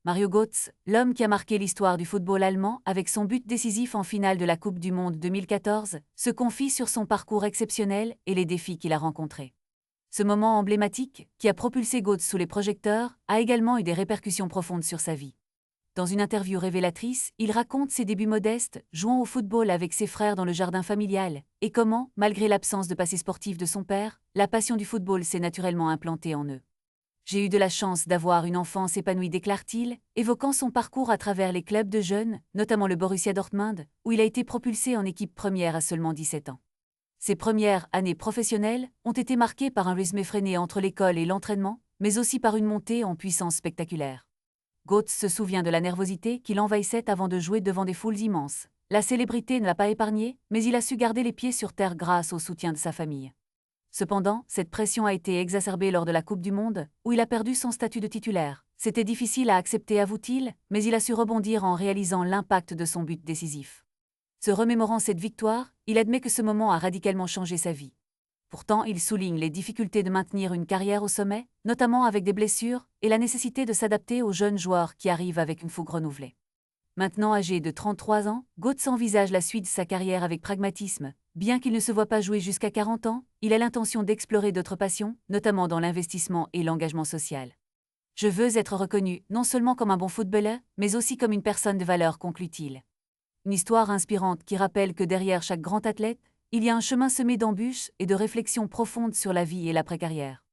Mario Götze, l'homme qui a marqué l'histoire du football allemand avec son but décisif en finale de la Coupe du Monde 2014, se confie sur son parcours exceptionnel et les défis qu'il a rencontrés. Ce moment emblématique, qui a propulsé Götze sous les projecteurs, a également eu des répercussions profondes sur sa vie. Dans une interview révélatrice, il raconte ses débuts modestes, jouant au football avec ses frères dans le jardin familial, et comment, malgré l'absence de passé sportif de son père, la passion du football s'est naturellement implantée en eux. J'ai eu de la chance d'avoir une enfance épanouie, déclare-t-il, évoquant son parcours à travers les clubs de jeunes, notamment le Borussia Dortmund, où il a été propulsé en équipe première à seulement 17 ans. Ses premières années professionnelles ont été marquées par un rythme effréné entre l'école et l'entraînement, mais aussi par une montée en puissance spectaculaire. Götze se souvient de la nervosité qui l'envahissait avant de jouer devant des foules immenses. La célébrité ne l'a pas épargné, mais il a su garder les pieds sur terre grâce au soutien de sa famille. Cependant, cette pression a été exacerbée lors de la Coupe du Monde, où il a perdu son statut de titulaire. C'était difficile à accepter, avoue-t-il, mais il a su rebondir en réalisant l'impact de son but décisif. Se remémorant cette victoire, il admet que ce moment a radicalement changé sa vie. Pourtant, il souligne les difficultés de maintenir une carrière au sommet, notamment avec des blessures, et la nécessité de s'adapter aux jeunes joueurs qui arrivent avec une fougue renouvelée. Maintenant âgé de 33 ans, Götze envisage la suite de sa carrière avec pragmatisme. Bien qu'il ne se voit pas jouer jusqu'à 40 ans, il a l'intention d'explorer d'autres passions, notamment dans l'investissement et l'engagement social. Je veux être reconnu, non seulement comme un bon footballeur, mais aussi comme une personne de valeur, conclut-il. Une histoire inspirante qui rappelle que derrière chaque grand athlète, il y a un chemin semé d'embûches et de réflexions profondes sur la vie et l'après-carrière.